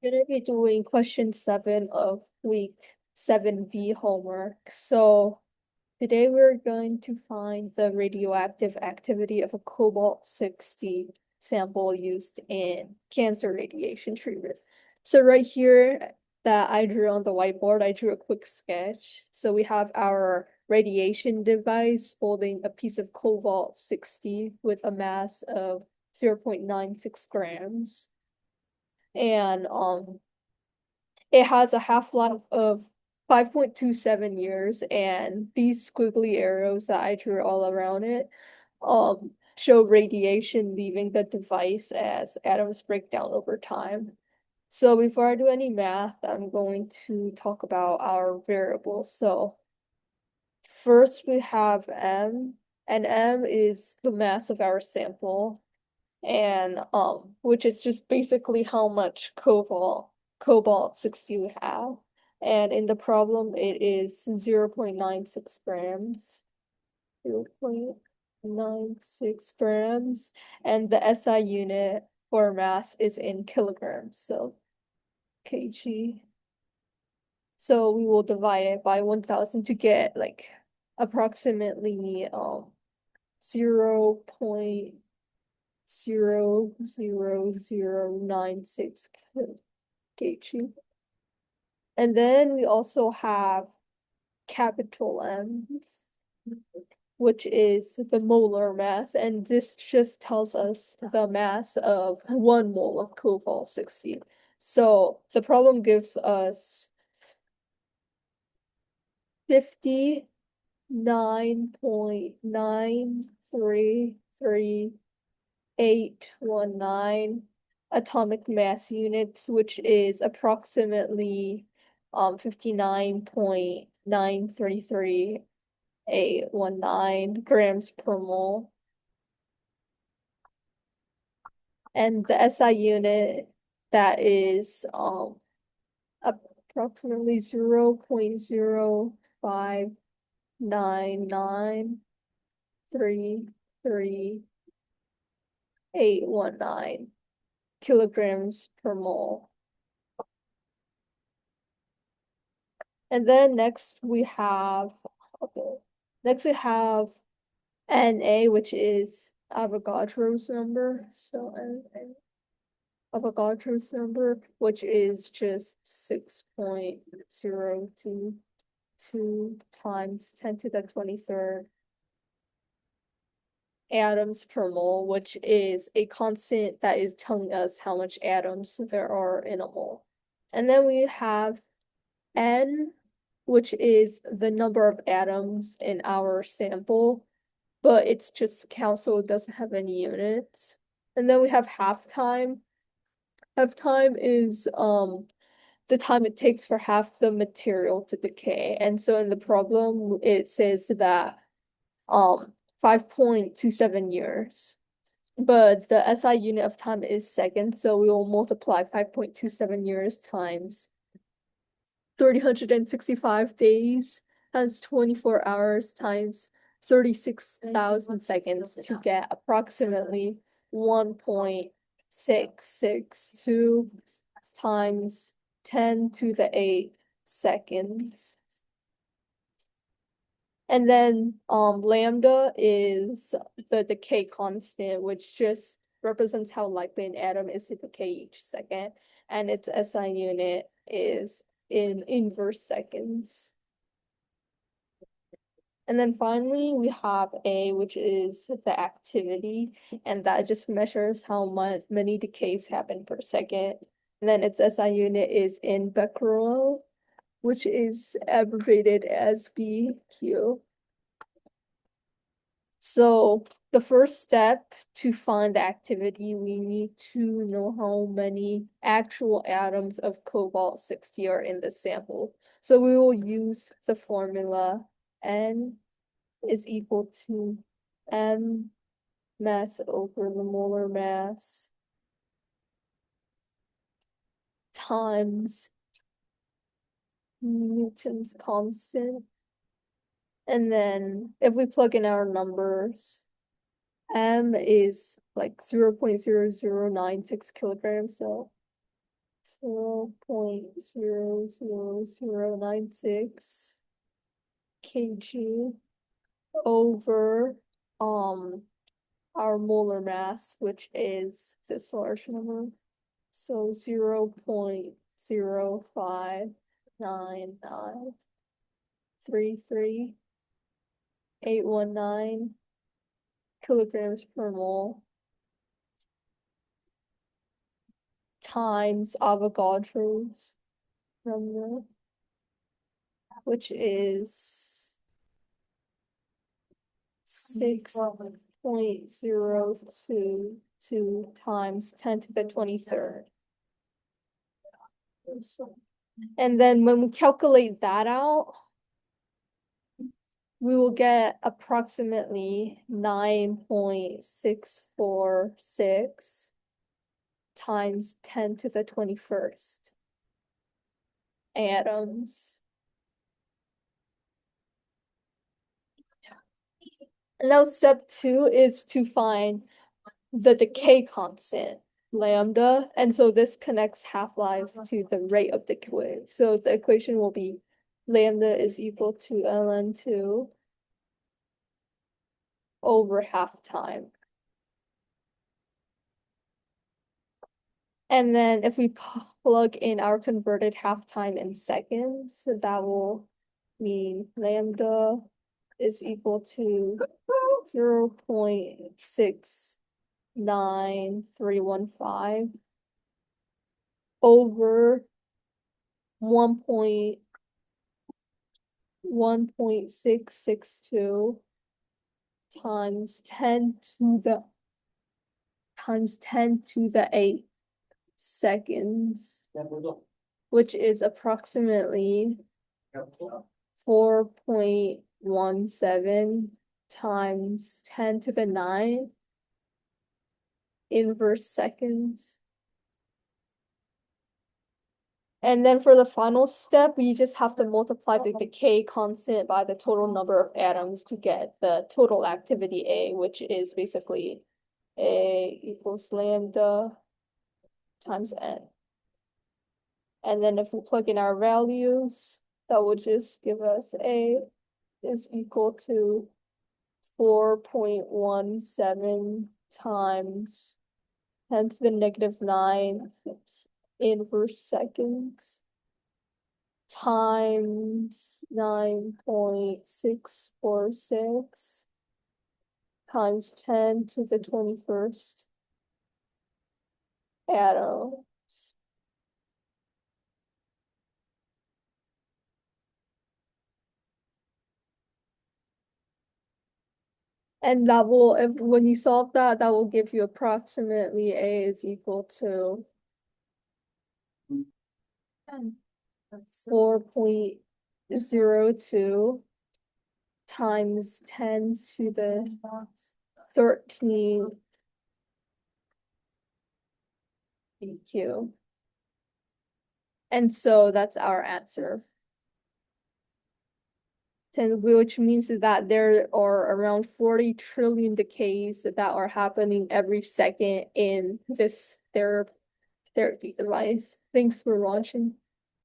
Gonna be doing question 7 of week 7B homework. So today we're going to find the radioactive activity of a cobalt-60 sample used in cancer radiation treatment. So right here that I drew on the whiteboard, I drew a quick sketch. So we have our radiation device holding a piece of cobalt-60 with a mass of 0.96 grams. And it has a half-life of 5.27 years, and these squiggly arrows that I drew all around it show radiation leaving the device as atoms break down over time. So before I do any math, I'm going to talk about our variables. So first we have M, and M is the mass of our sample, and which is just basically how much cobalt-60 we have. And in the problem it is 0.96 grams. 0.96 grams. And the SI unit for mass is in kilograms, so kg. So we will divide it by 1000 to get like approximately 0.00096 kg. And then we also have capital M, which is the molar mass, and this just tells us the mass of 1 mole of cobalt-60. So the problem gives us 59.9333819 atomic mass units, which is approximately 59.9333819 grams per mole. And the SI unit, that is approximately 0.0599333819 kilograms per mole. And then next we have Na, which is Avogadro's number. So Avogadro's number, which is just 6.022 times 10 to the 23rd atoms per mole, which is a constant that is telling us how much atoms there are in a mole. And then we have N, which is the number of atoms in our sample, but it's just count, so it doesn't have any units. And then we have half time. Half time is the time it takes for half the material to decay. And so in the problem, it says that 5.27 years. But the SI unit of time is seconds, so we will multiply 5.27 years times 365 days times 24 hours times 36,000 seconds to get approximately 1.662 times 10 to the 8th seconds. And then lambda is the decay constant, which just represents how likely an atom is to decay each second, and its SI unit is in inverse seconds. And then finally, we have A, which is the activity, and that just measures how many decays happen per second. And then its SI unit is in becquerel, which is abbreviated as BQ. So the first step to find the activity, we need to know how many actual atoms of cobalt-60 are in the sample. So we will use the formula N is equal to M mass over the molar mass times Newton's constant. And then if we plug in our numbers, M is like 0.0096 kilograms, so 0.00096 kg over our molar mass, which is this large number. So 0.059933819 kilograms per mole times Avogadro's number, which is 6.022 times 10 to the 23rd. And then when we calculate that out, we will get approximately 9.646 times 10 to the 21st atoms. And now step 2 is to find the decay constant, lambda. And so this connects half-life to the rate of decay. So the equation will be lambda is equal to ln2 over half time. And then if we plug in our converted half time in seconds, so that will mean lambda is equal to 0.69315 over 1.662 times 10 to the 8 seconds, which is approximately 4.17 times 10 to the 9 inverse seconds. And then for the final step, we just have to multiply the decay constant by the total number of atoms to get the total activity A, which is basically A equals lambda times N. And then if we plug in our values, that would just give us A is equal to 4.17 times 10 to the negative 9 inverse seconds times 9.646 times 10 to the 21st atoms. And that will, when you solve that, that will give you approximately A is equal to 4.02 times 10 to the 13th EQ. And so that's our answer. Which means that there are around 40 trillion decays that are happening every second in this therapy device. Thanks for watching.